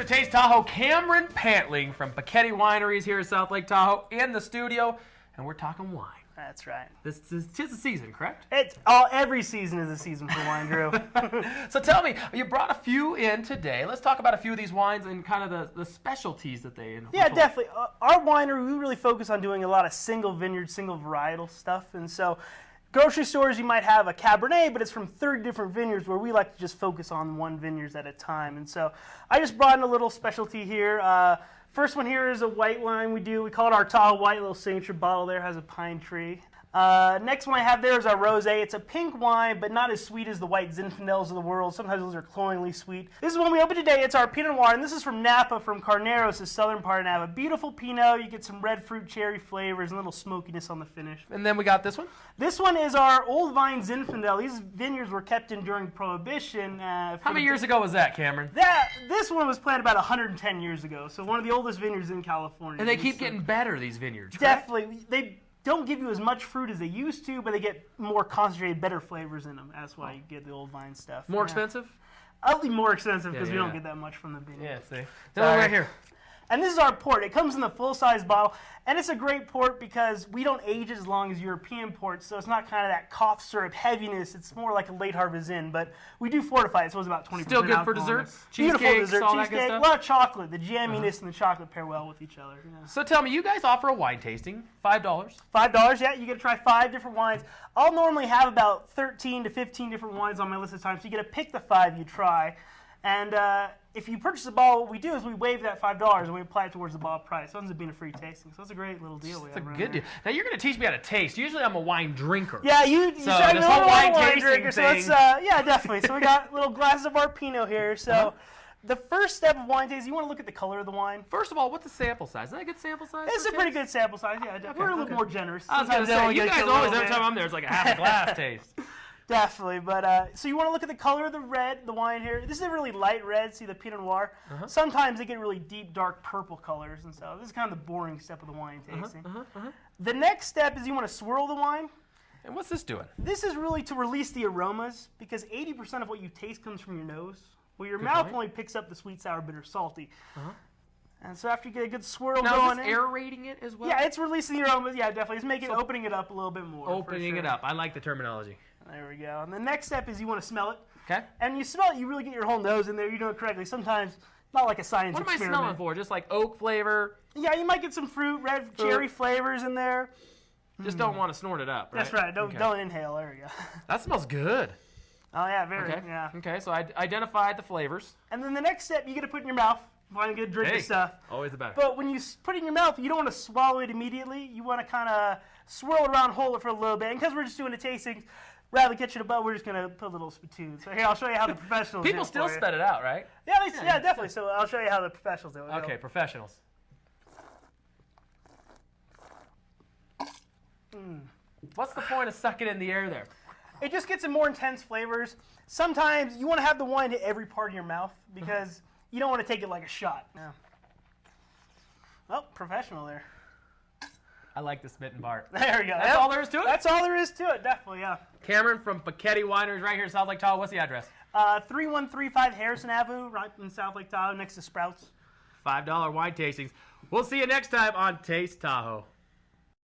Taste Tahoe. Cameron Pantling from Picchetti Winery is here in South Lake Tahoe in the studio, and we're talking wine. That's right. This is tis the season, correct? Every season is a season for wine, Drew. So tell me, you brought a few in today. Let's talk about a few of these wines and kind of the specialties that they include. Yeah, definitely. Our winery, we really focus on doing a lot of single vineyard, single varietal stuff. And so grocery stores, you might have a Cabernet, but it's from 30 different vineyards, where we like to just focus on one vineyard at a time. And so I just brought in a little specialty here. First one here is a white wine we do. We call it our Tahoe White, little signature bottle there, has a pine tree. Next one I have there is our rosé. It's a pink wine, but not as sweet as the white Zinfandels of the world. Sometimes those are cloyingly sweet. This is one we opened today. It's our Pinot Noir, and this is from Napa, from Carneros, the southern part of Napa. Beautiful Pinot. You get some red fruit, cherry flavors, and a little smokiness on the finish. And then we got this one? This one is our old vine Zinfandel. These vineyards were kept in during Prohibition. How many years ago was that, Cameron? This one was planted about 110 years ago, so one of the oldest vineyards in California. And they keep getting better, these vineyards, definitely. Correct? They don't give you as much fruit as they used to, but they get more concentrated, better flavors in them. That's why you get the old vine stuff. More expensive? I'll be more expensive because we don't get that much from the vineyard. Yeah, see. Right here. And this is our port. It comes in the full-size bottle, and it's a great port because we don't age it as long as European ports, so it's not kind of that cough syrup heaviness. It's more like a late harvest in, but we do fortify it, so it's about 20% Still good for desserts? Beautiful dessert, all that cheesecake, good stuff? a lot of chocolate. The jamminess and the chocolate pair well with each other. Yeah. So tell me, you guys offer a wine tasting, $5. $5, yeah. You get to try 5 different wines. I'll normally have about 13 to 15 different wines on my list at times, so you get to pick the 5 you try. And if you purchase a bottle, what we do is we waive that $5 and we apply it towards the bottle price. So it ends up being a free tasting. So it's a great little deal. It's a good deal. Now you're going to teach me how to taste. Usually I'm a wine drinker. Yeah, you so this whole wine tasting thing. So yeah, definitely. So we got little glasses of our Pinot here. So the first step of wine tasting, you want to look at the color of the wine. First of all, what's the sample size? Is that a good sample size? It's a pretty good sample size. Yeah, we're a little more generous. I was going to say, you guys always, every time I'm there, it's like a half a glass taste. Definitely, but so you want to look at the color of the wine here. This is a really light red, see the Pinot Noir. Sometimes they get really deep, dark purple colors, and so this is kind of the boring step of the wine tasting. The next step is you want to swirl the wine. And what's this doing? This is really to release the aromas, because 80% of what you taste comes from your nose, well, your mouth only picks up the sweet, sour, bitter, salty. And so after you get a good swirl going is this aerating it as well? Yeah, it's releasing the aromas. Yeah, definitely. It's making opening it up a little bit more. Opening it up. I like the terminology. There we go. And the next step is you want to smell it. Okay. And when you smell it, you really get your whole nose in there. You do it correctly. Sometimes, not like a science experiment. What am I smelling for? Just like oak flavor? Yeah, you might get some fruit, red cherry flavors in there. Just don't want to snort it up, right? That's right. Don't inhale. There we go. That smells good. Oh, yeah, very. Yeah. Okay, so I identified the flavors. And then the next step, you get to put in your mouth. Find a good drink of stuff. Always the better. But when you put it in your mouth, you don't want to swallow it immediately. You want to kind of swirl it around, hold it for a little bit. And because we're just doing a tasting, rather than catch it above, we're just going to put a little spittoon. So here, I'll show you how the professionals do it. People still spit it out, right? Yeah, definitely. So I'll show you how the professionals do it. Okay, professionals. What's the point of sucking in the air there? It just gets some more intense flavors. Sometimes you want to have the wine hit every part of your mouth because you don't want to take it like a shot. Yeah. Well, professional there. I like the spitting part. There we go. That's all there is to it? That's all there is to it, definitely, yeah. Cameron from Picchetti Winery right here in South Lake Tahoe. What's the address? 3135 Harrison Avenue, right in South Lake Tahoe, next to Sprouts. $5 wine tastings. We'll see you next time on Taste Tahoe.